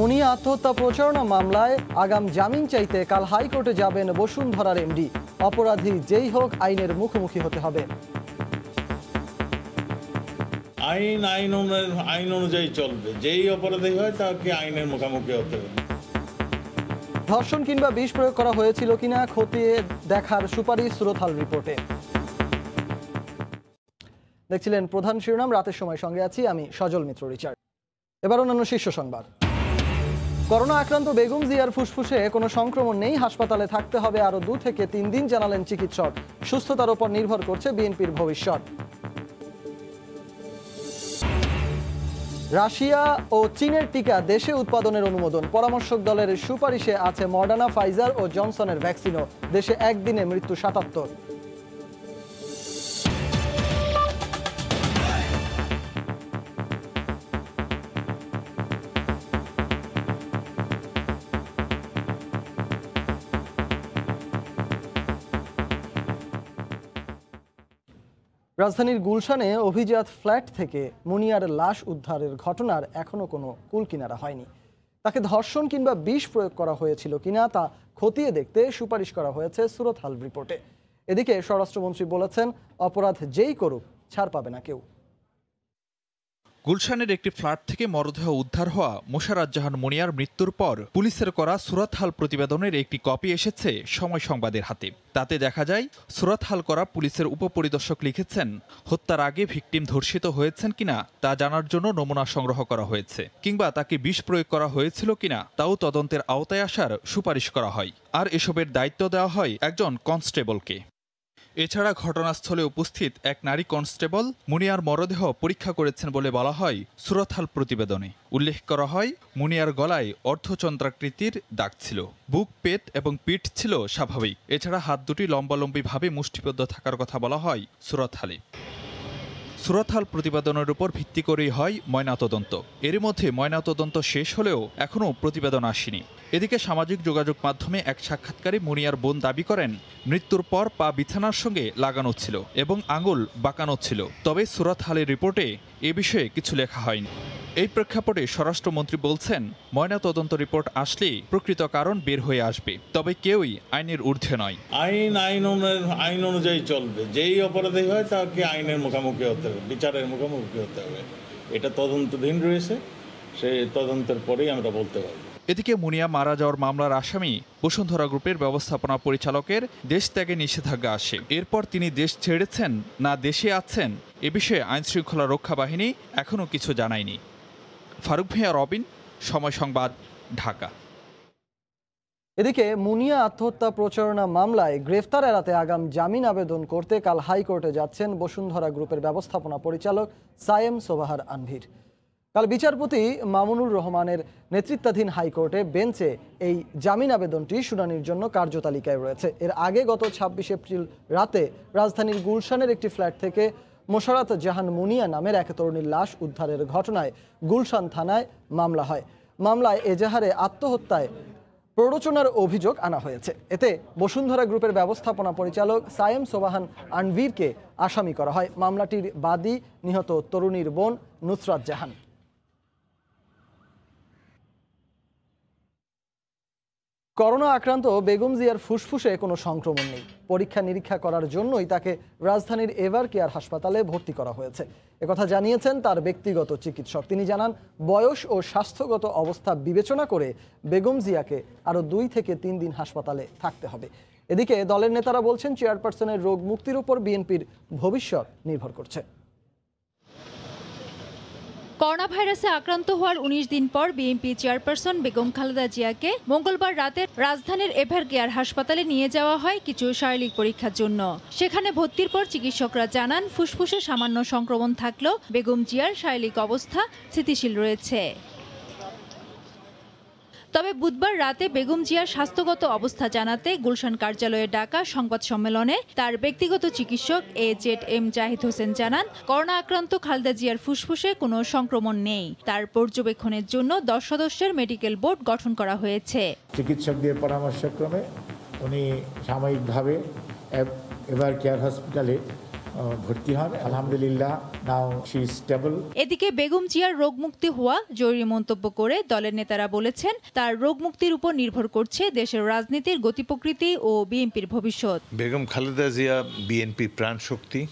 মুনিয়া আত্মহত্যা প্রচারণা মামলায় আগাম জামিন চাইতে কাল হাইকোর্টে যাবেন বসুন্ধরার এমডি। অপরাধী যেই হোক আইনের মুখোমুখি হতে হবে। আইন অনুযায়ী চলবে, যেই অপরাধী হয় তাকে আইনের মুখোমুখি হতে হবে। ধর্ষণ কিংবা বিষ প্রয়োগ করা হয়েছিল কিনা খতিয়ে দেখার সুপারিশ সুরতহাল রিপোর্টে। দেখছিলেন প্রধান শিরোনাম, রাতের সময় সঙ্গে আছি আমি সজল মিত্র রিচার্ড। এবার অন্যান্য শীর্ষ সংবাদ। করোনা আক্রান্ত বেগম জিয়ার ফুসফুসে কোনো সংক্রমণ নেই, হাসপাতালে থাকতে হবে আরো 2 থেকে 3 দিন জানালেন চিকিৎসক। সুস্থতার উপর নির্ভর করছে বিএনপির ভবিষ্যৎ। রাশিয়া ও চীনের টিকা দেশে উৎপাদনের অনুমোদন। পরামর্শক দলের সুপারিশে আছে মডার্না, ফাইজার ও জনসনের ভ্যাকসিনও। দেশে একদিনে মৃত্যু 77। রাজধানীর গুলশানে অভিজাত ফ্ল্যাট থেকে মুনিয়ার লাশ উদ্ধারের ঘটনার এখনো কোনো কুলকিনারা হয়নি। তাকে ধর্ষণ কিংবা বিষ প্রয়োগ করা হয়েছিল কিনা তা খতিয়ে দেখতে সুপারিশ করা হয়েছে সুরতহাল রিপোর্টে। এদিকে স্বরাষ্ট্রমন্ত্রী বলেছেন, অপরাধ যেই করুক ছাড় পাবে না কেউ। গুলশানের একটি ফ্ল্যাট থেকে মরদেহ উদ্ধার হওয়া মোশাররত জাহান মুনিয়ার মৃত্যুর পর পুলিশের করা সুরতহাল প্রতিবেদনের একটি কপি এসেছে সময় সংবাদের হাতে। তাতে দেখা যায়, সুরতহাল করা পুলিশের উপপরিদর্শক লিখেছেন, হত্যার আগে ভিকটিম ধর্ষিত হয়েছেন কিনা তা জানার জন্য নমুনা সংগ্রহ করা হয়েছে, কিংবা তাকে বিষ প্রয়োগ করা হয়েছিল কিনা তাও তদন্তের আওতায় আসার সুপারিশ করা হয়। আর এসবের দায়িত্ব দেওয়া হয় একজন কনস্টেবলকে। এছাড়া ঘটনাস্থলে উপস্থিত এক নারী কনস্টেবল মুনিয়ার মরদেহ পরীক্ষা করেছেন বলে বলা হয় সুরতহাল প্রতিবেদনে। উল্লেখ করা হয়, মুনিয়ার গলায় অর্ধচন্দ্রাকৃতির দাগ ছিল, বুক, পেট এবং পিঠ ছিল স্বাভাবিক। এছাড়া হাত দুটি লম্বালম্বিভাবে মুষ্টিবদ্ধ থাকার কথা বলা হয় সুরতহালে। সুরতহাল প্রতিবেদনের উপর ভিত্তি করেই হয় ময়নাতদন্ত। এর মধ্যে ময়নাতদন্ত শেষ হলেও এখনও প্রতিবেদন আসেনি। এদিকে সামাজিক যোগাযোগ মাধ্যমে এক সাক্ষাৎকারে মুনিয়ার বোন দাবি করেন, মৃত্যুর পর পা বিছানার সঙ্গে লাগানো ছিল এবং আঙুল বাঁকানো ছিল। তবে সুরতহালের রিপোর্টে এ বিষয়ে কিছু লেখা হয়নি। এই প্রেক্ষাপটে স্বরাষ্ট্রমন্ত্রী বলছেন, ময়নাতদন্ত রিপোর্ট আসলেই প্রকৃত কারণ বের হয়ে আসবে, তবে কেউই আইনের ঊর্ধ্বে নয়। আইন অনুযায়ী চলবে, যেই অপরাধী হয় তাকে আইনের মুখোমুখি হতে হবে, বিচারের মুখোমুখি হতে হবে। এটা তদন্তাধীন রয়েছে, সেই তদন্তের পরেই আমরা বলতে পারবো। এদিকে মুনিয়া মারা যাওয়ার মামলার আসামি বসুন্ধরা গ্রুপের ব্যবস্থাপনা পরিচালকের দেশ ত্যাগে নিষেধাজ্ঞা আসে। এরপর তিনি দেশ ছেড়েছেন না দেশে আছেন এ বিষয়ে আইনশৃঙ্খলা রক্ষা বাহিনী এখনও কিছু জানায়নি। ফারুক ভাইয়া, রবিন, সময় সংবাদ, ঢাকা। এদিকে মুনিয়া আত্মহত্যা প্রচারণা মামলায় গ্রেফতার এড়াতে আগাম জামিন আবেদন করতে কাল হাইকোর্টে যাচ্ছেন বসুন্ধরা গ্রুপের ব্যবস্থাপনা পরিচালক সায়েম সোবাহার আনভীর। কাল বিচারপতি মামুনুর রহমানের নেতৃত্বাধীন হাইকোর্টে বেঞ্চে এই জামিন আবেদনটি শুনানির জন্য কার্যতালিকায় রয়েছে। এর আগে গত 26 এপ্রিল রাতে রাজধানীর গুলশানের একটি ফ্ল্যাট থেকে মোশাররত জাহান মুনিয়া নামের এক তরুণীর লাশ উদ্ধারের ঘটনায় গুলশান থানায় মামলা হয়। মামলায় এজাহারে আত্মহত্যায় প্ররোচনার অভিযোগ আনা হয়েছে। এতে বসুন্ধরা গ্রুপের ব্যবস্থাপনা পরিচালক সায়েম সোবাহান আনভীরকে আসামি করা হয়। মামলাটির বাদী নিহত তরুণীর বোন নুসরাত জাহান। করোনা আক্রান্ত বেগম জিয়ার ফুসফুসে কোনো সংক্রমণ নেই। পরীক্ষা নিরীক্ষা করার জন্যই তাকে রাজধানীর এভার কেয়ার হাসপাতালে ভর্তি করা হয়েছে। একথা জানিয়েছেন তার ব্যক্তিগত চিকিৎসক। তিনি জানান, বয়স ও স্বাস্থ্যগত অবস্থা বিবেচনা করে বেগম জিয়াকে আরও 2 থেকে 3 দিন হাসপাতালে থাকতে হবে। এদিকে দলের নেতারা বলছেন, চেয়ারপারসনের রোগ মুক্তির উপর বিএনপির ভবিষ্যৎ নির্ভর করছে। করোনা ভাইরাসে আক্রান্ত হওয়ার 19 দিন পর বিএনপি চেয়ারপারসন বেগম খালেদা জিয়াকে মঙ্গলবার রাতে রাজধানীর এভার কেয়ার হাসপাতালে নিয়ে যাওয়া হয় কিছু শারীরিক পরীক্ষার জন্য। সেখানে ভর্তির পর চিকিৎসকরা জানান, ফুসফুসে সামান্য সংক্রমণ থাকলেও বেগম জিয়ার শারীরিক অবস্থা স্থিতিশীল রয়েছে। তবে বুধবার রাতে বেগম জিয়ার স্বাস্থ্যগত অবস্থা জানাতে গুলশান কার্যালয়ে ডাকা সংবাদ সম্মেলনে তার ব্যক্তিগত চিকিৎসক AZM জাহিদ হোসেন জানান, করোনা আক্রান্ত খালেদা জিয়ার ফুসফুসে কোনো সংক্রমণ নেই। তার পর্যবেক্ষণের জন্য 10 সদস্যের মেডিকেল বোর্ড গঠন করা হয়েছে। চিকিৎসকদের পরামর্শক্রমে উনি সাময়িকভাবে এভার কেয়ার হসপিটালে ভর্তি হন। আলহামদুলিল্লাহ, নাও শি ইজ স্টেবল। এদিকে বেগম জিয়ার রোগমুক্তি হওয়া জরুরি মন্তব্য করে দলের নেতারা বলেছেন, তার রোগমুক্তির উপর নির্ভর করছে দেশের রাজনীতির গতি প্রকৃতি ও বিএনপির ভবিষ্যৎ। বেগম খালেদা জিয়া বিএনপির প্রাণশক্তি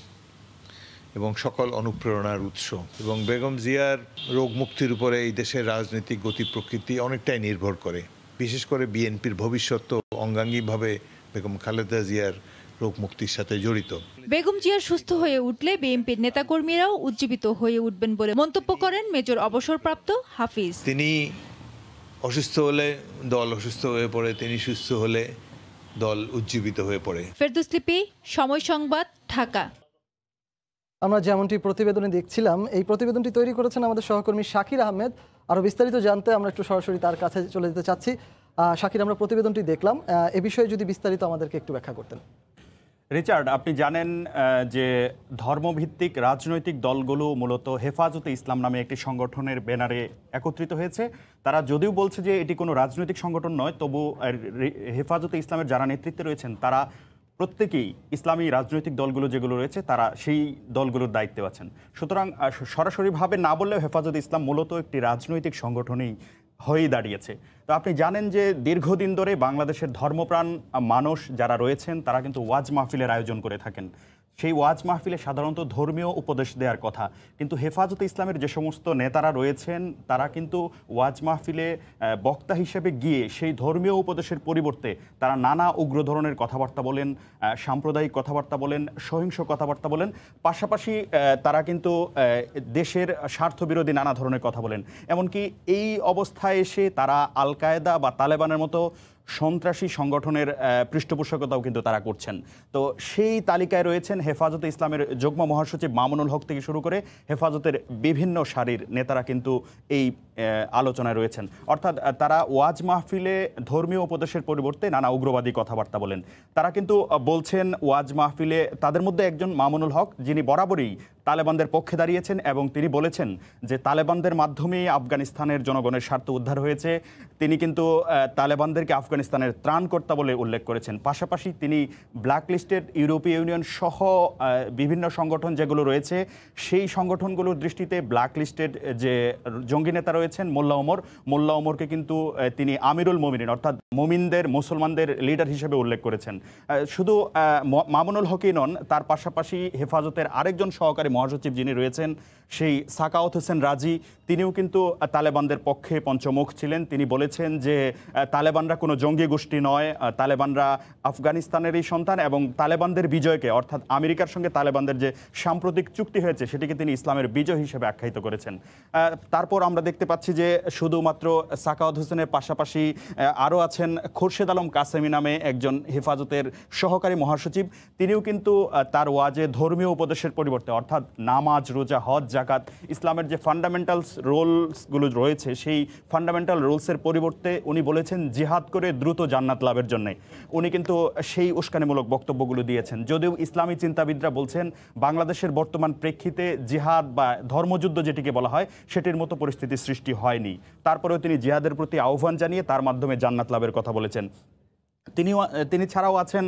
এবং সকল অনুপ্রেরণার উৎস, এবং বেগম জিয়ার রোগ মুক্তির উপরে এই দেশের রাজনৈতিক গতি প্রকৃতি অনেকটাই নির্ভর করে। বিশেষ করে বিএনপির ভবিষ্যৎ তো অঙ্গাঙ্গিভাবে বেগম খালেদা জিয়ার রোগ মুক্তির সাথে জড়িত। বেগম জিয়া সুস্থ হয়ে উঠলে বিএনপির নেতাকর্মীরাও উজ্জীবিত হয়ে উঠবেন বলে মন্তব্য করেন মেজর অবসরপ্রাপ্ত হাফিজ। তিনি অসুস্থ হলে দল অসুস্থ হয়ে পড়ে, তিনি সুস্থ হলে দল উজ্জীবিত হয়ে পড়ে। ফেরদৌস লিপি, সময় সংবাদ, ঢাকা। আমরা যেমনটি প্রতিবেদনে দেখছিলাম, এই প্রতিবেদনটি তৈরি করেছেন আমাদের সহকর্মী শাকির আহমেদ। আরও বিস্তারিত জানতে আমরা একটু সরাসরি তার কাছে চলে যেতে চাচ্ছি। শাকির, আমরা প্রতিবেদনটি দেখলাম, এ বিষয়ে যদি বিস্তারিত আমাদেরকে একটু ব্যাখ্যা করতেন। রিচার্ড, আপনি জানেন যে ধর্মভিত্তিক রাজনৈতিক দলগুলো মূলত হেফাজতে ইসলাম নামে একটি সংগঠনের ব্যানারে একত্রিত হয়েছে। তারা যদিও বলছে যে এটি কোনো রাজনৈতিক সংগঠন নয়, তবু হেফাজতে ইসলামের যারা নেতৃত্বে রয়েছেন তারা প্রত্যেকেই ইসলামী রাজনৈতিক দলগুলো যেগুলো রয়েছে তারা সেই দলগুলোর দায়িত্বে আছেন। সুতরাং সরাসরিভাবে না বললেও হেফাজতে ইসলাম মূলত একটি রাজনৈতিক সংগঠনই হয়েই দাঁড়িয়েছে। তো আপনি জানেন যে দীর্ঘদিন ধরে বাংলাদেশের ধর্মপ্রাণ মানুষ যারা রয়েছেন তারা কিন্তু ওয়াজ মাহফিলের আয়োজন করে থাকেন। সেই ওয়াজ মাহফিলে সাধারণত ধর্মীয় উপদেশ দেওয়ার কথা, কিন্তু হেফাজতে ইসলামের যে সমস্ত নেতারা রয়েছেন তারা কিন্তু ওয়াজ মাহফিলে বক্তা হিসেবে গিয়ে সেই ধর্মীয় উপদেশের পরিবর্তে তারা নানা উগ্র ধরনের কথাবার্তা বলেন, সাম্প্রদায়িক কথাবার্তা বলেন, সহিংস কথাবার্তা বলেন। পাশাপাশি তারা কিন্তু দেশের স্বার্থবিরোধী নানা ধরনের কথা বলেন। এমনকি এই অবস্থায় এসে তারা আল কায়েদা বা তালেবানের মতো সন্ত্রাসী সংগঠনের পৃষ্ঠপোষকতাও কিন্তু তারা করছেন। তো সেই তালিকায় রয়েছেন হেফাজতে ইসলামের যুগ্ম মহাসচিব মামুনুল হক থেকে শুরু করে হেফাজতের বিভিন্ন সারির নেতারা কিন্তু এই আলোচনায় রয়েছেন। অর্থাৎ তারা ওয়াজ মাহফিলে ধর্মীয় উপদেশের পরিবর্তে নানা উগ্রবাদী কথাবার্তা বলেন। তারা কিন্তু বলছেন ওয়াজ মাহফিলে, তাদের মধ্যে একজন মামুনুল হক যিনি বরাবরই তালেবানদের পক্ষে দাঁড়িয়েছেন এবং তিনি বলেছেন যে তালেবানদের মাধ্যমেই আফগানিস্তানের জনগণের স্বার্থ উদ্ধার হয়েছে। তিনি কিন্তু তালেবানদেরকে আফগানিস্তানের ত্রাণকর্তা বলে উল্লেখ করেছেন। পাশাপাশি তিনি ব্ল্যাকলিস্টেড ইউরোপীয় ইউনিয়ন সহ বিভিন্ন সংগঠন যেগুলো রয়েছে সেই সংগঠনগুলোর দৃষ্টিতে ব্ল্যাকলিস্টেড যে জঙ্গি নেতা রয়েছেন মোল্লা ওমরকে কিন্তু তিনি আমিরুল মোমিনিন অর্থাৎ মোমিনদের মুসলমানদের লিডার হিসেবে উল্লেখ করেছেন। শুধু মামুনুল হকই নন, তার পাশাপাশি হেফাজতের আরেকজন সহকারী মহাসচিব যিনি রয়েছেন সেই সাকাওয়াত হোসেন রাজি, তিনিও কিন্তু তালেবানদের পক্ষে পঞ্চমুখ ছিলেন। তিনি বলেছেন যে তালেবানরা কোনো জঙ্গি গোষ্ঠী নয়, তালেবানরা আফগানিস্তানেরই সন্তান এবং তালেবানদের বিজয়কে অর্থাৎ আমেরিকার সঙ্গে তালেবানদের যে সাম্প্রতিক চুক্তি হয়েছে সেটিকে তিনি ইসলামের বিজয় হিসেবে আখ্যায়িত করেছেন। তারপর আমরা দেখতে পাচ্ছি যে শুধুমাত্র সাকাওয়াত হোসেনের পাশাপাশি আরও আছেন খোরশেদ আলম কাসেমি নামে একজন হেফাজতের সহকারী মহাসচিব। তিনিও কিন্তু তার ওয়াজে ধর্মীয় উপদেশের পরিবর্তে অর্থাৎ নামাজ, রোজা, হজ, জাকাত, ইসলামের যে ফান্ডামেন্টালস রোলসগুলো রয়েছে সেই ফান্ডামেন্টাল রুলসের পরিবর্তে উনি বলেছেন জিহাদ করে দ্রুত জান্নাত লাভের জন্য। উনি কিন্তু সেই উস্কানিমূলক বক্তব্যগুলো দিয়েছেন। যদিও ইসলামী চিন্তাবিদরা বলছেন বাংলাদেশের বর্তমান প্রেক্ষিতে জিহাদ বা ধর্মযুদ্ধ যেটিকে বলা হয় সেটির মতো পরিস্থিতি সৃষ্টি হয়নি। তারপরেও তিনি জিহাদের প্রতি আহ্বান জানিয়ে তার মাধ্যমে জান্নাত লাভের কথা বলেছেন। তিনি ছাড়াও আছেন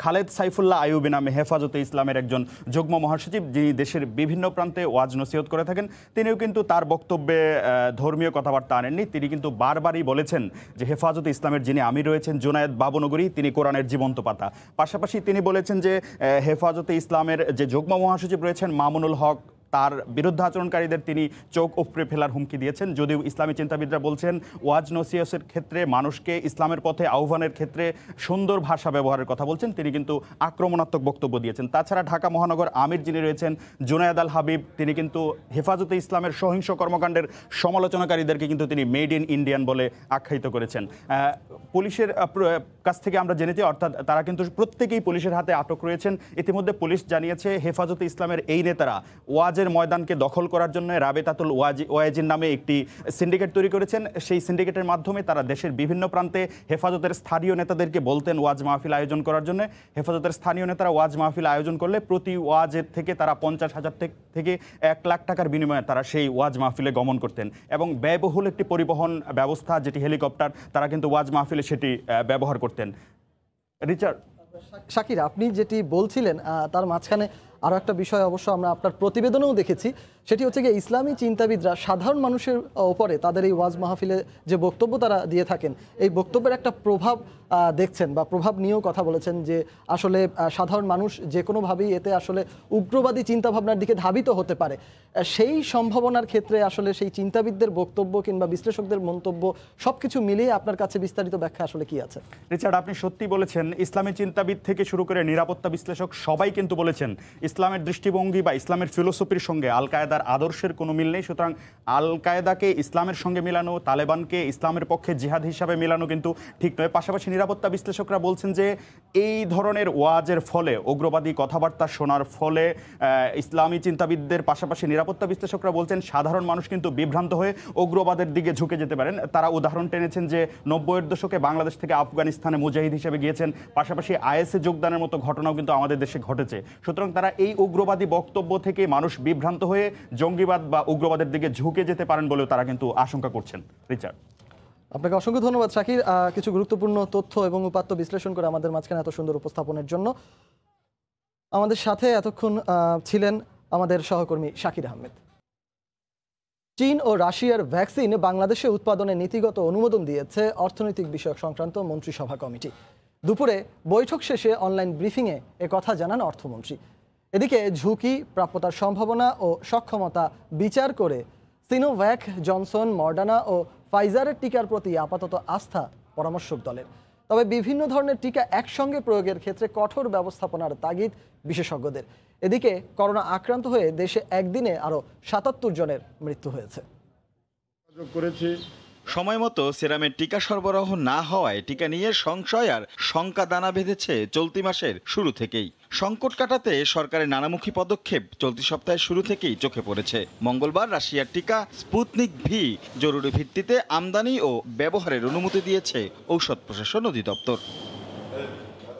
খালেদ সাইফুল্লাহ আইয়ুবী নামে হেফাজতে ইসলামের একজন যুগ্ম মহাসচিব, যিনি দেশের বিভিন্ন প্রান্তে ওয়াজ নসিহত করে থাকেন। তিনিও কিন্তু তার বক্তব্যে ধর্মীয় কথাবার্তা আনেননি। তিনি কিন্তু বারবারই বলেছেন যে হেফাজতে ইসলামের যিনি আমির রয়েছেন জুনায়েদ বাবনগরী, তিনি কোরআনের জীবন্ত পাতা। পাশাপাশি তিনি বলেছেন যে হেফাজতে ইসলামের যে যুগ্ম মহাসচিব রয়েছেন মামুনুল হক, তার বিরুদ্ধে আচরণকারীদের তিনি চোখ উপড়ে ফেলার হুমকি দিয়েছেন। যদিও ইসলামী চিন্তাবিদরা বলছেন ওয়াজ নসিহতের ক্ষেত্রে মানুষকে ইসলামের পথে আহ্বানের ক্ষেত্রে সুন্দর ভাষা ব্যবহারের কথা বলছেন, তিনি কিন্তু আক্রমণাত্মক বক্তব্য দিয়েছেন। তাছাড়া ঢাকা মহানগর আমির যিনি রয়েছেন জুনায়েদ আল হাবিব, তিনি কিন্তু হেফাজতে ইসলামের সহিংস কর্মকাণ্ডের সমালোচনাকারীদেরকে কিন্তু তিনি মেড ইন ইন্ডিয়ান বলে আখ্যায়িত করেছেন। পুলিশের কাছ থেকে আমরা জেনেছি, অর্থাৎ তারা কিন্তু প্রত্যেকেই পুলিশের হাতে আটক রয়েছেন। ইতিমধ্যে পুলিশ জানিয়েছে হেফাজতে ইসলামের এই নেতারা ওয়াজের ময়দানকে দখল করার জন্য রাবেতাতুল ওয়াজিন নামে একটি সিন্ডিকেট তৈরি করেছেন। সেই সিন্ডিকেটের মাধ্যমে তারা দেশের বিভিন্ন প্রান্তে হেফাজতের স্থানীয় নেতাদেরকে বলতেন ওয়াজ মাহফিল আয়োজন করার জন্য। হেফাজতের স্থানীয় নেতারা ওয়াজ মাহফিল আয়োজন করলে প্রতি ওয়াজের থেকে তারা 50,000 থেকে 1 লাখ টাকার বিনিময়ে তারা সেই ওয়াজ মাহফিলে গমন করতেন এবং ব্যয়বহুল একটি পরিবহন ব্যবস্থা যেটি হেলিকপ্টার, তারা কিন্তু ওয়াজ মাহফিলে সেটি ব্যবহার করতেন। রিচার্ড, শাকির, আপনি যেটি বলছিলেন তার মাঝখানে আরও একটা বিষয় অবশ্য আমরা আপনার প্রতিবেদনেও দেখেছি, সেটি হচ্ছে গিয়ে ইসলামী চিন্তাবিদরা সাধারণ মানুষের ওপরে তাদের এই ওয়াজ মাহফিলে যে বক্তব্য তারা দিয়ে থাকেন, এই বক্তব্যের একটা প্রভাব দেখছেন বা প্রভাব নিয়েও কথা বলেছেন যে আসলে সাধারণ মানুষ যে কোনোভাবেই এতে আসলে উগ্রবাদী চিন্তাভাবনার দিকে ধাবিত হতে পারে। সেই সম্ভাবনার ক্ষেত্রে আসলে সেই চিন্তাবিদদের বক্তব্য কিংবা বিশ্লেষকদের মন্তব্য সবকিছু মিলিয়ে আপনার কাছে বিস্তারিত ব্যাখ্যা আসলে কি আছে? রিচার্ড, আপনি সত্যি বলেছেন। ইসলামী চিন্তাবিদ থেকে শুরু করে নিরাপত্তা বিশ্লেষক সবাই কিন্তু বলেছেন ইসলামের দৃষ্টিভঙ্গি বা ইসলামের ফিলোসফির সঙ্গে আল কায়েদার আদর্শের কোনো মিল নেই। সুতরাং আল কায়েদাকে ইসলামের সঙ্গে মেলানো, তালেবানকে ইসলামের পক্ষে জিহাদ হিসাবে মেলানো কিন্তু ঠিক নয়। পাশাপাশি নিরাপত্তা বিশ্লেষকরা বলছেন যে এই ধরনের ওয়াজের ফলে, উগ্রবাদী কথাবার্তা শোনার ফলে ইসলামী চিন্তাবিদদের পাশাপাশি নিরাপত্তা বিশ্লেষকরা বলছেন সাধারণ মানুষ কিন্তু বিভ্রান্ত হয়ে উগ্রবাদের দিকে ঝুঁকে যেতে পারেন। তারা উদাহরণ টেনেছেন যে 90-এর দশকে বাংলাদেশ থেকে আফগানিস্তানে মুজাহিদ হিসেবে গিয়েছেন, পাশাপাশি আইএসএ যোগদানের মতো ঘটনাও কিন্তু আমাদের দেশে ঘটেছে। সুতরাং তারা এই উগ্রবাদী বক্তব্য থেকে মানুষ বিভ্রান্ত হয়ে জঙ্গিবাদ বা উগ্রবাদের দিকে ঝুঁকে যেতে পারেন বলেও তারা কিন্তু আশঙ্কা করছেন। রিচার্ড, আপনাকে অসংখ্য ধন্যবাদ শাকির, কিছু গুরুত্বপূর্ণ তথ্য এবং উপাত্ত বিশ্লেষণ করে আমাদের মাঝখানে এত সুন্দর উপস্থাপনের জন্য। আমাদের সাথে এতক্ষণ ছিলেন আমাদের সহকর্মী শাকির আহমেদ। চীন ও রাশিয়ার ভ্যাকসিন বাংলাদেশে উৎপাদনে নীতিগত অনুমোদন দিয়েছে অর্থনৈতিক বিষয়ক সংক্রান্ত মন্ত্রিসভা কমিটি। দুপুরে বৈঠক শেষে অনলাইন ব্রিফিংয়ে একথা জানান অর্থমন্ত্রী। এদিকে ঝুঁকি, প্রাপ্যতার সম্ভাবনা ও সক্ষমতা বিচার করে সিনোভ্যাক, জনসন, মডার্না ও ফাইজারের টিকার প্রতি আপাতত আস্থা পরামর্শক দলের। তবে বিভিন্ন ধরনের টিকা একসঙ্গে প্রয়োগের ক্ষেত্রে কঠোর ব্যবস্থাপনার তাগিদ বিশেষজ্ঞদের। এদিকে করোনা আক্রান্ত হয়ে দেশে একদিনে আরও ৭৭ জনের মৃত্যু হয়েছে। সময় মতো সেরামের টিকা সরবরাহ না হওয়ায় টিকা নিয়ে সংশয় আর শঙ্কা দানা বেঁধেছে চলতি মাসের শুরু থেকেই। সংকট কাটাতে সরকারের নানামুখী পদক্ষেপ চলতি সপ্তাহের শুরু থেকেই চোখে পড়েছে। মঙ্গলবার রাশিয়ার টিকা স্পুতনিক ভি জরুরি ভিত্তিতে আমদানি ও ব্যবহারের অনুমতি দিয়েছে ঔষধ প্রশাসন অধিদপ্তর।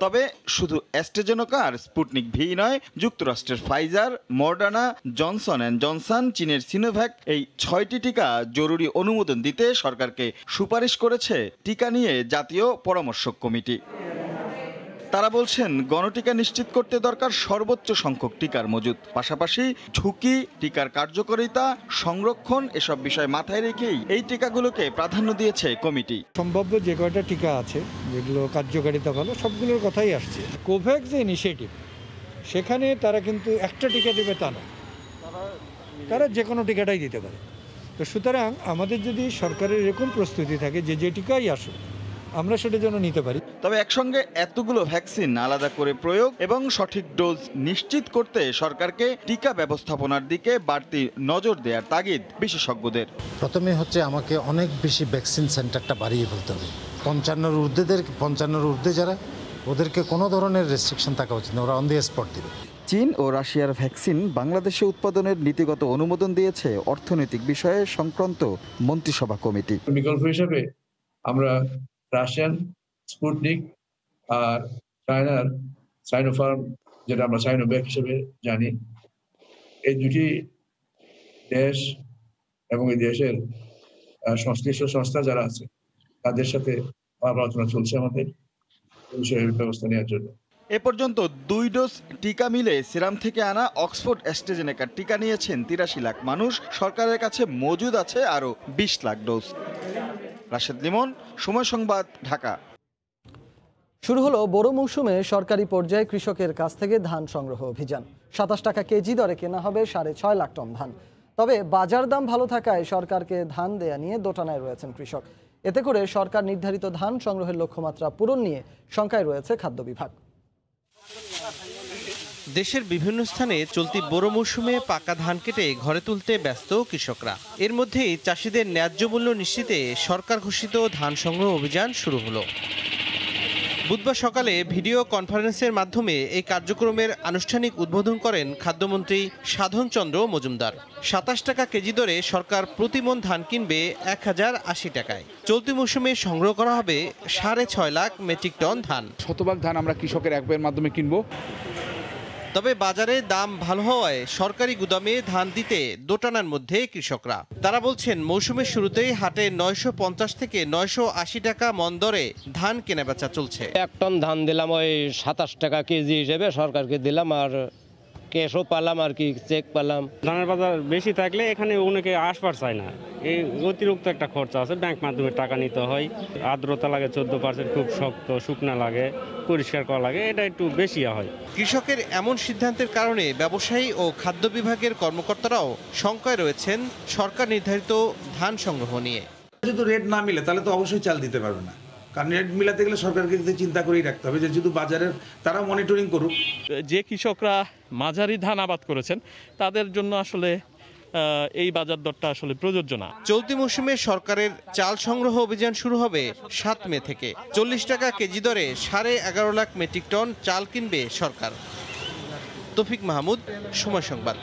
তবে শুধু অ্যাস্ট্রাজেনেকা আর স্পুটনিক ভি নয়, যুক্তরাষ্ট্রের Pfizer, Moderna, Johnson and Johnson, চীনের সিনোভ্যাক, এই 6টি টিকা জরুরি অনুমোদন দিতে সরকারকে সুপারিশ করেছে টিকা নিয়ে জাতীয় পরামর্শক কমিটি। তারা বলছেন গণটিকা নিশ্চিত করতে দরকার সর্বোচ্চ সংখ্যক টিকার মজুদ, পাশাপাশি ঝুঁকি, টিকার কার্যকারিতা, সংরক্ষণ এসব বিষয় মাথায় রেখেই এই টিকাগুলোকে প্রাধান্য দিয়েছে কমিটি। সম্ভাব্য যে কয়টা টিকা আছে যেগুলো কার্যকারিতা ভালো, সবগুলোর কথাই আসছে। কোভ্যাক্স যে ইনিশিয়েটিভ, সেখানে তারা কিন্তু একটা টিকা দেবে তা না, তারা যে কোনো টিকাটাই দিতে পারে। তো সুতরাং আমাদের যদি সরকারের এরকম প্রস্তুতি থাকে যে যে টিকাই আসুক আমরা সেটা যেন নিতে পারি। তবে একসঙ্গে এতগুলো ভ্যাকসিন আলাদা করে প্রয়োগ এবং সঠিক ডোজ নিশ্চিত করতে সরকারকে টিকা ব্যবস্থাপনার দিকে বাড়তি নজর দেওয়ার তাগিদ বিশেষজ্ঞদের। প্রথমে হচ্ছে আমাকে অনেক বেশি ভ্যাকসিন সেন্টারটা বাড়িয়ে ফেলতে হবে। 55-র ঊর্ধ্বে যারা, ওদেরকে কোনো ধরনের রেস্ট্রিকশন থাকা উচিত না, ওরা অন দি স্পট দিবে। চীন ও রাশিয়ার ভ্যাকসিন বাংলাদেশে উৎপাদনের নীতিগত অনুমোদন দিয়েছে অর্থনৈতিক বিষয়ে সংক্রান্ত মন্ত্রিসভা কমিটি। বিকল্প হিসেবে আমরা রাশিয়ান স্পুটনিক আর চায়নার সাইনোফার্ম, যেটা আমরা সাইনোভ্যাক হিসেবে জানি, এই দুটি দেশ এবং এই দেশের সংশ্লিষ্ট সংস্থা যারা আছে তাদের সাথে আলোচনা চলছে আমাদের এই বিষয়ে ব্যবস্থা নেওয়ার জন্য। এ পর্যন্ত 2 ডোজ টিকা মিলে সিরাম থেকে আনা অক্সফোর্ড অ্যাস্ট্রাজেনেকার টিকা নিয়েছেন 83 লাখ মানুষ। সরকারের কাছে মজুদ আছে আরও 20 লাখ ডোজ। রাশেদ লিমন, সময় সংবাদ, ঢাকা। শুরু হলো বড় মৌসুমে সরকারি পর্যায়ে কৃষকের কাছ থেকে ধান সংগ্রহ অভিযান। 27 টাকা কেজি দরে কেনা হবে 6.5 লাখ টন ধান। তবে বাজার দাম ভালো থাকায় সরকারকে ধান দেয়া নিয়ে দোটানায় রয়েছেন কৃষক। এতে করে সরকার নির্ধারিত ধান সংগ্রহের লক্ষ্যমাত্রা পূরণ নিয়ে শঙ্কায় রয়েছে খাদ্য বিভাগ। দেশের বিভিন্ন স্থানে চলতি বোরো মৌসুমে পাকা ধান কেটে ঘরে তুলতে ব্যস্ত কৃষকরা। এর মধ্যেই চাষিদের ন্যায্য মূল্য নিশ্চিতে সরকার ঘোষিত ধান সংগ্রহ অভিযান শুরু হলো। বুধবার সকালে ভিডিও কনফারেন্সের মাধ্যমে এই কার্যক্রমের আনুষ্ঠানিক উদ্বোধন করেন খাদ্যমন্ত্রী সাধন চন্দ্র মজুমদার। 27 টাকা কেজি দরে সরকার প্রতি মণ ধান কিনবে 1080 টাকায়। চলতি মৌসুমে সংগ্রহ করা হবে 6.5 লাখ মেট্রিক টন ধান। শতভাগ ধান আমরা কৃষকের এক ব্যয়ের মাধ্যমে কিনবো। তবে বাজারে দাম ভালো হওয়ায় সরকারি গুদামে ধান দিতে দোটানার মধ্যে কৃষকরা। তারা বলছেন মৌসুমের শুরুতেই হাটে 950 থেকে 980 টাকা মণ দরে ধান কেনাবেচা চলছে। 1 টন ধান দিলাম ওই 27 টাকা কেজি হিসেবে সরকারকে দিলাম, আর ক্যাশও পেলাম আর কি, চেক পেলাম। ধানের বাজার বেশি থাকলে এখানে অনেকে আসবার চায় না, এই অতিরিক্ত একটা খরচা আছে, ব্যাংক মাধ্যমে টাকা নিতে হয়, আর্দ্রতা লাগে 14%, খুব শক্ত শুকনা লাগে, পরিষ্কার করা লাগে, এটা একটু বেশি হয়। কৃষকের এমন সিদ্ধান্তের কারণে ব্যবসায়ী ও খাদ্য বিভাগের কর্মকর্তারাও শঙ্কায় রয়েছেন সরকার নির্ধারিত ধান সংগ্রহ নিয়ে। যদি রেট না মিলে তাহলে তো অবশ্যই চাল দিতে পারবে না, কারণ রেট মিলাতে গেলে সরকারকে চিন্তা করেই রাখতে হবে যে শুধু বাজারের তারা মনিটরিং করুক। যে কৃষকরা মাঝারি ধান আবাদ করেছেন তাদের জন্য আসলে এই বাজার দরটা আসলে প্রযোজ্য না। চলতি মৌসুমে সরকারের চাল সংগ্রহ অভিযান শুরু হবে 7 মে থেকে। 40 টাকা কেজি দরে 11.5 লাখ মেট্রিক টন চাল কিনবে সরকার। তৌফিক মাহমুদ, সময় সংবাদ।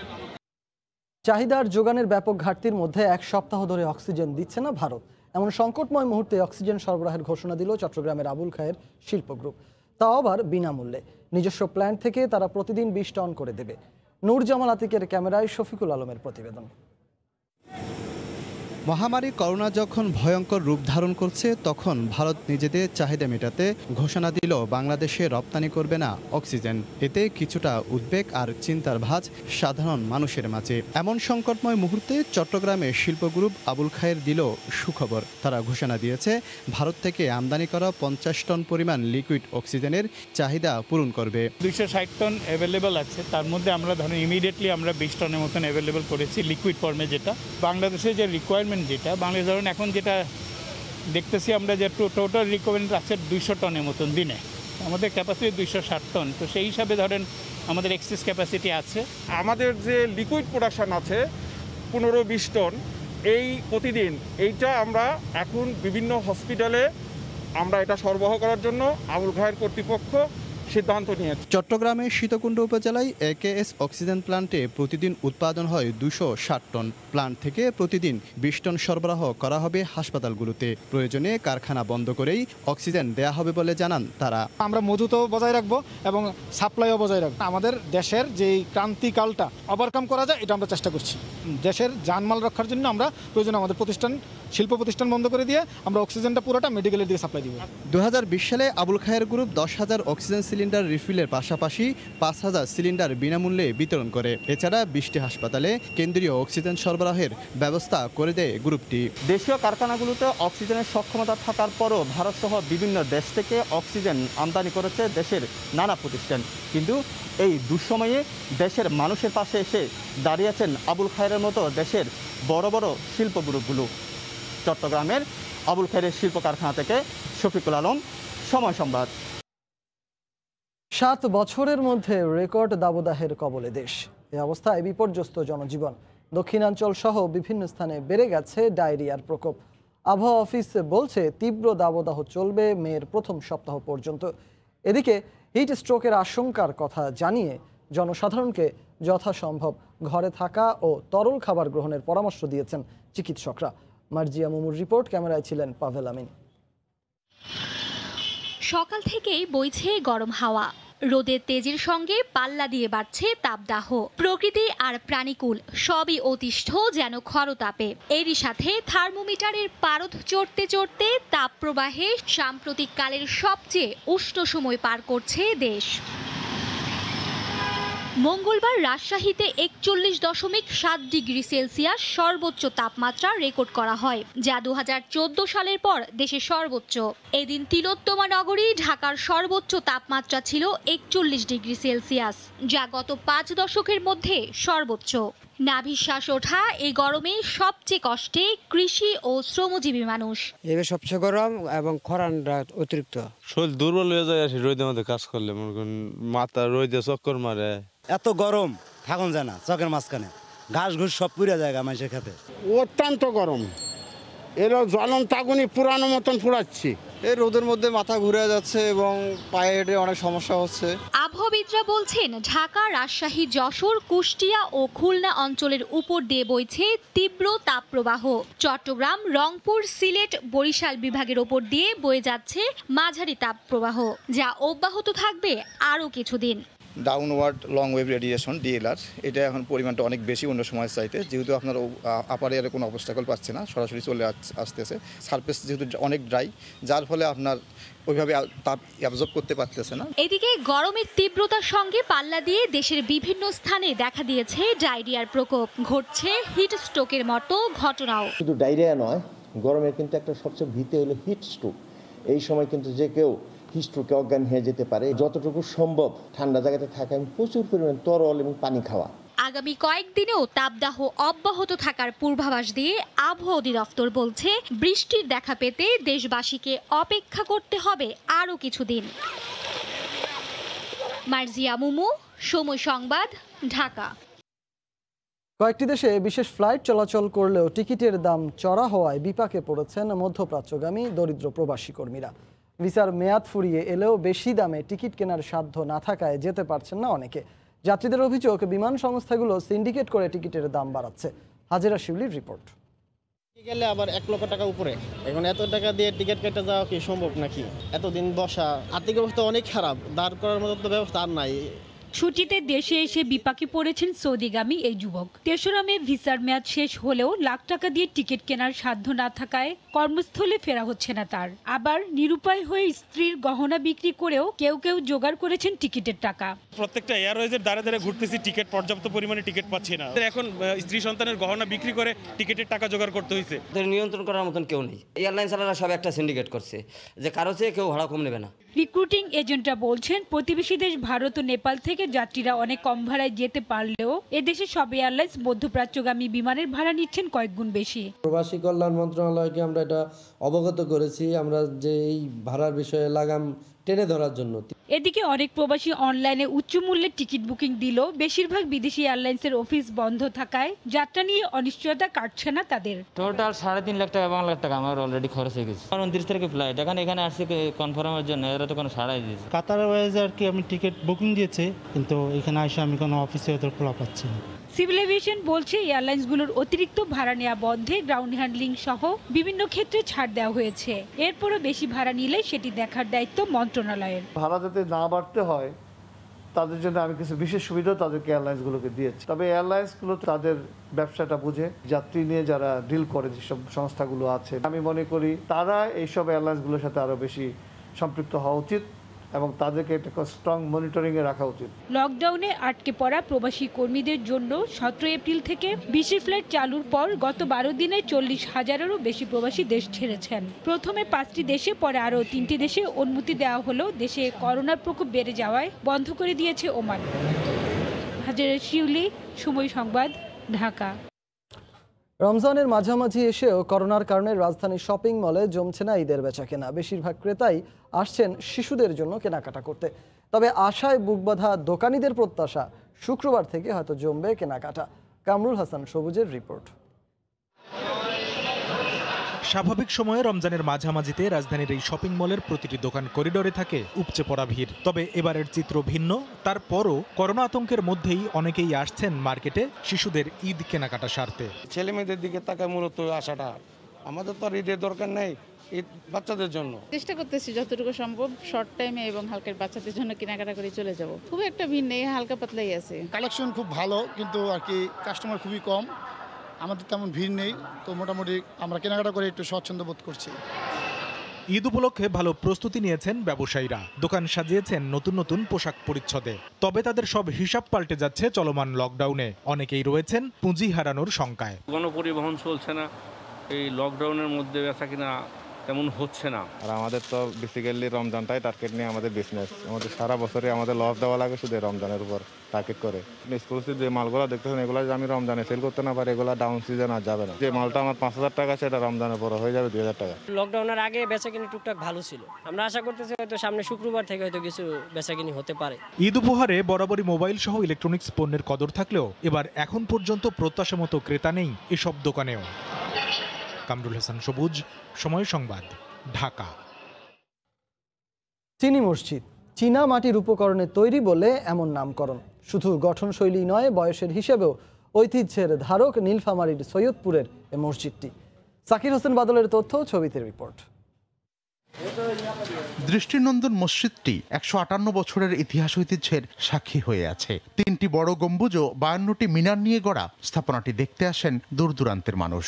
চাহিদার যোগানের ব্যাপক ঘাটতির মধ্যে এক সপ্তাহ ধরে অক্সিজেন দিচ্ছে না ভারত। এমন সংকটময় মুহূর্তে অক্সিজেন সরবরাহের ঘোষণা দিল চট্টগ্রামের আবুল খায়ের শিল্প গ্রুপ, তাও আবার বিনামূল্যে। নিজস্ব প্ল্যান্ট থেকে তারা প্রতিদিন 20 টন করে দেবে। নূর জামাল আতিকের ক্যামেরায় শফিকুল আলমের প্রতিবেদন। মহামারী করোনা যখন ভয়ঙ্কর রূপ ধারণ করছে, তখন ভারত নিজেদের চাহিদা মেটাতে ঘোষণা দিল বাংলাদেশে রপ্তানি করবে না অক্সিজেন। এতে কিছুটা উদ্বেগ আর চিন্তার ভাঁজ সাধারণ মানুষের মাঝে। এমন সংকটময় মুহূর্তে চট্টগ্রামে শিল্প গ্রুপ আবুল খায়ের দিল সুখবর। তারা ঘোষণা দিয়েছে ভারত থেকে আমদানি করা 50 টন পরিমাণ লিকুইড অক্সিজেনের চাহিদা পূরণ করবে। 260 টন অ্যাভেলেবল আছে, তার মধ্যে আমরা ধরুন ইমিডিয়েটলি আমরা 20 টনের মতন অ্যাভেলেবল করেছি লিকুইড ফর্মে। যেটা বাংলাদেশের যে রিকোয়ারমেন্ট, যেটা বাংলাদেশ ধরুন এখন যেটা দেখতেছি আমরা যে টোটাল রিকোয়ারমেন্ট আছে 200 টনের মতন দিনে, আমাদের ক্যাপাসিটি 260 টন। তো সেই হিসাবে ধরেন আমাদের এক্সেস ক্যাপাসিটি আছে। আমাদের যে লিকুইড প্রোডাকশন আছে 15-20 টন এই প্রতিদিন, এইটা আমরা এখন বিভিন্ন হসপিটালে আমরা এটা সরবরাহ করার জন্য আবুল খায়ের কর্তৃপক্ষ সিদ্ধান্ত নিয়েছে। চট্টগ্রামের সীতাকুণ্ড উপজেলায় একেএস অক্সিজেন প্ল্যান্টে প্রতিদিন উৎপাদন হয় 260 টন। প্ল্যান্ট থেকে প্রতিদিন 20 টন সরবরাহ করা হবে হাসপাতালগুলোতে। প্রয়োজনে কারখানা বন্ধ করেই অক্সিজেন দেয়া হবে বলে জানান তারা। আমরা মজুতও বজায় রাখবো এবং সাপ্লাইও বজায় রাখবো। আমাদের দেশের যেই ক্রান্তিকালটা ওভারকাম করা যায় এটা আমরা চেষ্টা করছি। দেশের জানমাল রক্ষার জন্য আমরা প্রয়োজনে আমাদের শিল্প প্রতিষ্ঠান বন্ধ করে দিয়ে আমরা অক্সিজেনটা পুরোটা মেডিকেলের দিকে সাপ্লাই দিব। 2020 সালে আবুল খায়ের গ্রুপ 10,000 অক্সিজেন সিলিন্ডার রিফিলের পাশাপাশি 5,000 সিলিন্ডার বিনামূল্যে বিতরণ করে। এছাড়া 20টি হাসপাতালে কেন্দ্রীয় অক্সিজেন সরবরাহের ব্যবস্থা করে দেয় গ্রুপটি। দেশীয় কারখানাগুলোতে অক্সিজেনের সক্ষমতা থাকার পরও ভারতসহ বিভিন্ন দেশ থেকে অক্সিজেন আমদানি করেছে দেশের নানা প্রতিষ্ঠান। কিন্তু এই দুঃসময়ে দেশের মানুষের পাশে এসে দাঁড়িয়েছেন আবুল খায়ের মতো দেশের বড় বড় শিল্প গ্রুপগুলো। চট্টগ্রামের আবুল খায়ের শিল্প কারখানা থেকে শফিকুল আলম, সময় সংবাদ। 7 বছরের মধ্যে রেকর্ড দাবদাহের কবলে দেশ। এই অবস্থায় বিপর্যস্ত জনজীবন। দক্ষিণাঞ্চল সহ বিভিন্ন স্থানে বেড়ে গেছে ডায়রিয়ার প্রকোপ। আবহাওয়া অফিস বলছে তীব্র দাবদাহ চলবে মের প্রথম সপ্তাহ পর্যন্ত। এদিকে হিট স্ট্রোকের আশঙ্কার কথা জানিয়ে জনসাধারণকে যথাসম্ভব ঘরে থাকা ও তরল খাবার গ্রহণের পরামর্শ দিয়েছেন চিকিৎসকরা। মার্জিয়া মুমুর রিপোর্ট, ক্যামেরায় ছিলেন পাভেল আমিন। সকাল থেকেই বইছে গরম হাওয়া, রোদের তেজের সঙ্গে পাল্লা দিয়ে বাড়ছে তাপদাহ। প্রকৃতি আর প্রাণীকুল সবই অতিষ্ঠ যেন খরতাপে। এরই সাথে থার্মোমিটারের পারদ চড়তে চড়তে তাপপ্রবাহে সাম্প্রতিক কালের সবচেয়ে উষ্ণ সময় পার করছে দেশ। মঙ্গলবার রাজশাহীতে 41.7 ডিগ্রি সেলসিয়াস সর্বোচ্চ তাপমাত্রা রেকর্ড করা হয়, যা 2014 সালের পর দেশের সর্বোচ্চ। এদিন তিলোত্তমা নগরী ঢাকার সর্বোচ্চ তাপমাত্রা ছিল 41 ডিগ্রি সেলসিয়াস, যা গত 5 দশকের মধ্যে সর্বোচ্চ। নাভিশ্বাস ওঠা এই গরমে সবচেয়ে কষ্টে কৃষি ও শ্রমজীবী মানুষ। এবার সবচেয়ে গরম এবং খরানটা অতিরিক্ত। শরীর দুর্বল হয়ে যায় আসে রোদের মধ্যে কাজ করলে, মনে করেন মাথা রোদে চক্কর মারে। এত গরম থাকুন যায় না, চকের মাঝখানে ঘাস ঘুষ সব পুড়ে যায় মানুষের খেতে। অত্যন্ত গরম, এরা জ্বলন্ত আগুনই পুরানো মতন পুড়াচ্ছি। এই রোদের মধ্যে মাথা ঘুরে যাচ্ছে এবং পায়ে হেঁটে অনেক সমস্যা হচ্ছে। আবহাওয়াবিদরা বলছেন ঢাকা, রাজশাহী, যশোর, কুষ্টিয়া ও খুলনা অঞ্চলের উপর দিয়ে বইছে তীব্র তাপপ্রবাহ। চট্টগ্রাম, রংপুর, সিলেট, বরিশাল বিভাগের ওপর দিয়ে বয়ে যাচ্ছে মাঝারি তাপপ্রবাহ, যা অব্যাহত থাকবে আরও কিছুদিন। Downward long wave radiation DLR, এটা এখন পরিমাণটা অনেক বেশি অন্য সময়ের চাইতে, যেহেতু আপনার আপার এয়ারে কোনো অবস্টাকল পাচ্ছে না, সরাসরি চলে আসতেছে। সারফেস যেহেতু অনেক ড্রাই, যার ফলে আপনার ওইভাবে তাপ অ্যাবজর্ব করতে পারতেছে না। এদিকে গরমের তীব্রতার সঙ্গে পাল্লা দিয়ে দেশের বিভিন্ন স্থানে দেখা দিয়েছে ডায়রিয়ার প্রকোপ, ঘটছে হিট স্ট্রোকের মতো ঘটনাও। শুধু ডায়রিয়া নয়, গরমের কিন্তু একটা সবচেয়ে ভীতি হলো হিট স্ট্রোক। এই সময় কিন্তু যে কেউ হিট স্ট্রোকে অজ্ঞান হয়ে যেতে পারে। যতটুকু সম্ভব ঠান্ডা জায়গাতে থাকা এবং প্রচুর পরিমাণে তরল এবং পানি খাওয়া। আগামী কয়েকদিনেও তাপদাহ অব্যাহত থাকার পূর্বাভাস দিয়ে আবহাওয়া অধিদপ্তর বলছে, বৃষ্টির দেখা পেতে দেশবাসীকে অপেক্ষা করতে হবে আরও কিছুদিন। মার্জিয়া মুমু, সময় সংবাদ, ঢাকা। কয়েকটি দেশে বিশেষ ফ্লাইট চলাচল করলেও টিকিটের দাম চড়া হওয়ায় বিপাকে পড়েছেন মধ্যপ্রাচ্যগামী দরিদ্র প্রবাসী কর্মীরা। ভিসার মেয়াদ ফুরিয়ে এলেও বেশি দামে টিকিট কেনার সাধ্য না থাকায় যেতে পারছেন না অনেকে। যাত্রীদের অভিযোগ, বিমান সংস্থাগুলো সিন্ডিকেট করে টিকিটের দাম বাড়াচ্ছে। হাজেরা শিউলির রিপোর্ট। গেলে আবার 1 লক্ষ টাকা উপরে, এখন এত টাকা দিয়ে টিকিট কেটে যাওয়া কি সম্ভব নাকি? এতদিন বসা, আর্থিক অবস্থা অনেক খারাপ, দাঁড় করার মতো তো ব্যবস্থা আর নাই। ছুটিতে দেশে এসে বিপাকে পড়েছেন সৌদিগামী এই যুবক। তেসরা মে ভিসার মেয়াদ শেষ হলেও লাখ টাকা দিয়ে টিকিট কেনার সাধ্য না থাকায় কর্মস্থলে ফেরা হচ্ছে না তার। আবার নিরুপায় হয়ে স্ত্রীর গহনা বিক্রি করেও কেউ কেউ জোগাড় করেছেন টিকিটের টাকা। প্রত্যেকটা এয়ারওয়েজের দ্বারা দ্বারা ঘুরতেছি, টিকিট পর্যাপ্ত পরিমাণে টিকিট পাচ্ছি না। এখন স্ত্রী সন্তানের গহনা বিক্রি করে টিকিটের টাকা জোগাড় করতে হয়েছে। নিয়ন্ত্রণ করার মতন কেউ নেই। এয়ারলাইন্স চালারা সব একটা সিন্ডিকেট করছে যে কারো চেয়ে কেউ ভাড়া কম নেবে না। রিক্রুটিং এজেন্টরা বলছেন, প্রতিবেশী দেশ ভারত ও নেপাল থেকে যাত্রীরা অনেক কম ভাড়ায় যেতে পারলেও এদেশে সব এয়ারলাইন্স মধ্যপ্রাচ্যগামী বিমানের ভাড়া নিচ্ছেন কয়েক গুণ বেশি। প্রবাসী কল্যাণ মন্ত্রণালয়কে আমরা এটা অবগত করেছি, আমরা যে এই ভাড়ার বিষয়ে লাগাম টেনে ধরার জন্য। এদিকে অনেক প্রবাসী অনলাইনে উচ্চ মূল্যের টিকিট বুকিং দিলেও বেশিরভাগ বিদেশি এয়ারলাইন্সের অফিস বন্ধ থাকায় যাত্রা নিয়ে অনিশ্চয়তা কাটছে না তাদের। টোটাল 3.5 লাখ টাকা 1 লাখ টাকা আমার অলরেডি খরচ হয়ে গেছে। 29 তারিখে ফ্লাইট, এখানে আসছে কনফার্মের জন্য, এরা তো কোনো সাড়াই দিয়েছে। কাতার এয়ারওয়েজ আর কি আমি টিকিট বুকিং দিয়েছে, কিন্তু এখানে এসে আমি কোনো অফিসে ওদের খোলা পাচ্ছি না। সিভিল এভিয়েশন বলছে, এয়ারলাইন্সগুলোর অতিরিক্ত ভাড়া নেওয়া বন্ধে গ্রাউন্ড হ্যান্ডলিং সহ বিভিন্ন ক্ষেত্রে ছাড় দেওয়া হয়েছে। এরপরও বেশি ভাড়া নিলে সেটি দেখার দায়িত্ব মন্ত্রণালয়ের। ভাড়া যাতে না বাড়তে হয় তাদের জন্য আমি কিছু বিশেষ সুবিধা তাদেরকে এয়ারলাইন্সগুলোকে দিয়েছি। তবে এয়ারলাইন্সগুলো তাদের ব্যবসাটা বুঝে, যাত্রী নিয়ে যারা ডিল করে যেসব সংস্থাগুলো আছে, আমি মনে করি তারা এইসব এয়ারলাইন্সগুলোর সাথে আরও বেশি সম্পৃক্ত হওয়া উচিত এবং তাদেরকে একটা স্ট্রং মনিটরিংয়ে রাখা উচিত। লকডাউনে আটকে পড়া প্রবাসী কর্মীদের জন্য 17 এপ্রিল থেকে বিশেষ ফ্লাইট চালুর পর গত 12 দিনে 40,000-এরও বেশি প্রবাসী দেশ ছেড়েছেন। প্রথমে 5টি দেশে, পরে আরও 3টি দেশে অনুমতি দেওয়া হলেও দেশে করোনার প্রকোপ বেড়ে যাওয়ায় বন্ধ করে দিয়েছে ওমান। হাজেরা শিউলি, সময় সংবাদ, ঢাকা। রমজানের মাঝামাঝি এসেও করোনার কারণে রাজধানীর শপিং মলে জমছে না ঈদের বেচাকেনা। বেশিরভাগ ক্রেতাই আসছেন শিশুদের জন্য কেনাকাটা করতে। তবে আশায় বুকবাঁধা দোকানীদের প্রত্যাশা, শুক্রবার থেকে হয়তো জমবে কেনাকাটা। কামরুল হাসান সবুজের রিপোর্ট। স্বাভাবিক সময়ে রমজানের মাঝামাঝিতে রাজধানীর এই শপিং মলের প্রতিটি দোকান করিডোরে থাকে উপচে পড়া ভিড়। তবে এবারের চিত্র ভিন্ন। তারপরও করোনা আতঙ্কের মধ্যেই অনেকেই আসছেন মার্কেটে শিশুদের ঈদ কেনাকাটা সারতে। ছেলে মেয়েদের দিকে তাকায় মূলত আশাটা, আমাদের তো আর ঈদের দরকার নেই, ঈদ বাচ্চাদের জন্য। চেষ্টা করতেছি যতটুকু সম্ভব শর্ট টাইমে এবং হালকা বাচ্চাদের জন্য কেনাকাটা করে চলে যাব। খুব একটা ভিড় নেই, হালকা পাতলাই আছে। কালেকশন খুব ভালো, কিন্তু আর কি কাস্টমার খুবই কম, আমাদের তেমন ভিড় নেই, তো মোটামুটি আমরা কেনাকাটা করে একটু স্বচ্ছন্দ বোধ করছি। ঈদ উপলক্ষে ভালো প্রস্তুতি নিয়েছেন ব্যবসায়ীরা, দোকান সাজিয়েছেন নতুন নতুন পোশাক পরিচ্ছদে। তবে তাদের সব হিসাব পাল্টে যাচ্ছে চলমান লকডাউনে। অনেকেই রয়েছেন পুঁজি হারানোর শঙ্কায়। গণপরিবহন চলছে না, এই লকডাউনের মধ্যে বেচা কিনা তেমন হচ্ছে না। আর আমাদের তো বেসিক্যালি রমজানটাই টার্গেট নিয়ে আমাদের বিজনেস। আমাদের সারা বছরে আমাদের লস দেওয়া লাগে শুধু রমজানের উপর টার্গেট করে। এক্সক্লুসিভ যে মালগুলো দেখতেছেন এগুলো যে আমি রমজানে সেল করতে না পারি, এগুলো ডাউন সিজন আর যাবে না। যে মালটা আমার 5,000 টাকা সেটা রমজানের পরে হয়ে যাবে 2,000 টাকা। লকডাউনের আগে বেচাকিনি টুকটাক ভালো ছিল, আমরা আশা করতেছি হয়তো সামনে শুক্রবার থেকে হয়তো কিছু বেচাকিনি হতে পারে। ঈদ উপহারে বরাবরই মোবাইল সহ ইলেকট্রনিক্স পণ্যের কদর থাকলেও এবার এখন পর্যন্ত প্রত্যাশা মতো ক্রেতা নেই এসব দোকানেও। কামরুল হাসান সবুজ, সময় সংবাদ, ঢাকা। চিনি মসজিদ চীনা মাটির উপকরণে তৈরি বলে এমন নামকরণ। শুধু গঠনশৈলী নয়, বয়সের হিসেবেও ঐতিহ্যের ধারক নীলফামারীর সৈয়দপুরের এ মসজিদটি। সাকির হোসেন বাদলের তথ্য, ছবিতে রিপোর্ট। দৃষ্টিনন্দন মসজিদটি ১৫৮ বছরের ইতিহাস ঐতিহ্যের সাক্ষী হয়ে আছে। ৩টি বড় গম্বুজ ও ৫২টি মিনার নিয়ে গড়া স্থাপনাটি দেখতে আসেন দূর দূরান্তের মানুষ।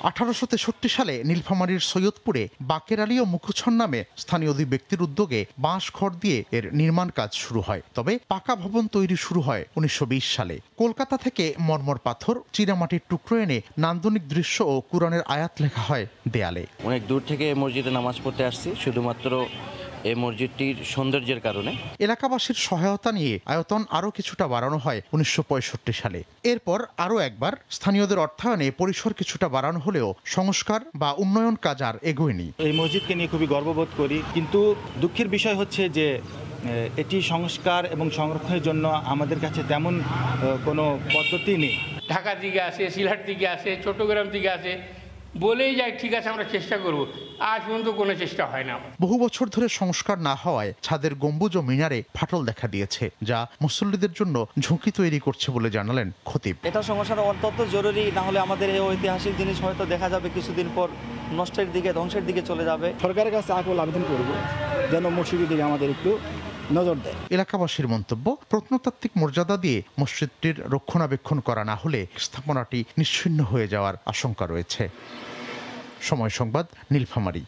১৮৬৩ সালে নীলফামারীর সৈয়দপুরে বাকের আলী ও মুখুছন নামে স্থানীয় দুই ব্যক্তির উদ্যোগে বাঁশ খড় দিয়ে এর নির্মাণ কাজ শুরু হয়। তবে পাকা ভবন তৈরি শুরু হয় ১৯২০ সালে। কলকাতা থেকে মরমর পাথর, চীনামাটির টুকরো এনে নান্দনিক দৃশ্য ও কুরআনের আয়াত লেখা হয় দেয়ালে। অনেক দূর থেকে মসজিদে নামাজ পড়তে আসছি শুধুমাত্র এই মসজিদটির সৌন্দর্যের কারণে। এলাকাবাসীর সহায়তা নিয়ে আয়তন আরও কিছুটা বাড়ানো হয় ১৯৬৫ সালে। এরপর আরও একবার স্থানীয়দের অর্থায়নে পরিসর কিছুটা বাড়ানো হলেও সংস্কার বা উন্নয়ন কাজ আর এগোয়নি। এই মসজিদকে নিয়ে খুবই গর্ববোধ করি, কিন্তু দুঃখের বিষয় হচ্ছে যে এটি সংস্কার এবং সংরক্ষণের জন্য আমাদের কাছে তেমন কোনো পদ্ধতি নেই। ঢাকা থেকে আসে, সিলেট থেকে আসে, চট্টগ্রাম থেকে আসে, বলেই যায় ঠিক আছে আমরা চেষ্টা করব, আজ পর্যন্ত কোনো চেষ্টা হয় না। বহু বছর ধরে সংস্কার না হওয়ায় ছাদের গম্বুজ ও মিনারে ফাটল দেখা দিয়েছে, যা মুসল্লিদের জন্য ঝুঁকি তৈরি করছে বলে জানালেন খতিব। এটা সংস্কার অত্যন্ত জরুরি, না হলে আমাদের এই ঐতিহাসিক জিনিস হয়তো দেখা যাবে কিছুদিন পর নষ্টের দিকে, ধ্বংসের দিকে চলে যাবে। সরকারের কাছে আকুল আবেদন করব যেন মসজিদের দিকে আমাদের একটু নজর দেয়। এলাকাবাসীর মন্তব্য, প্রত্নতাত্ত্বিক মর্যাদা দিয়ে মসজিদটির রক্ষণাবেক্ষণ করা না হলে স্থাপনাটি নিশ্চিহ্ন হয়ে যাওয়ার আশঙ্কা রয়েছে। সময় সংবাদ, নীলফামারী।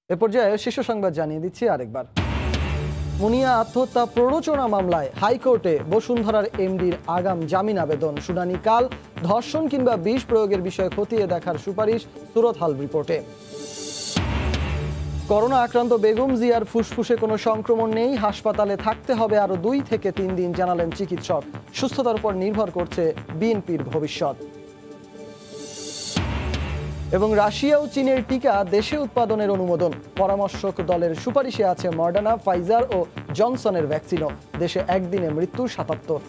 এ পর্যায়ে শীর্ষ সংবাদ জানিয়ে দিচ্ছি আরেকবার। মুনিয়া আত্মহত্যা প্ররোচনা মামলায় হাইকোর্টে বসুন্ধরার এমডির আগাম জামিন আবেদন। শুনানি কাল। ধর্ষণ কিংবা বিষ প্রয়োগের বিষয় খতিয়ে দেখার সুপারিশ সুরত হাল রিপোর্টে। করোনা আক্রান্ত বেগম জিয়ার ফুসফুসে কোনো সংক্রমণ নেই, হাসপাতালে থাকতে হবে আরও 2 থেকে 3 দিন, জানালেন চিকিৎসক। সুস্থতার উপর নির্ভর করছে বিএনপির ভবিষ্যৎ। এবং রাশিয়া ও চীনের টিকা দেশে উৎপাদনের অনুমোদন। পরামর্শক দলের সুপারিশে আছে মডার্না, ফাইজার ও জনসনের ভ্যাকসিনও। দেশে একদিনে মৃত্যু 77।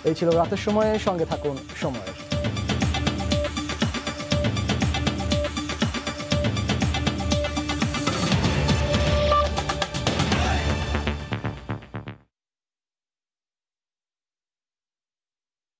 এই ছিল রাতের সময়ে, সঙ্গে থাকুন সময়ের।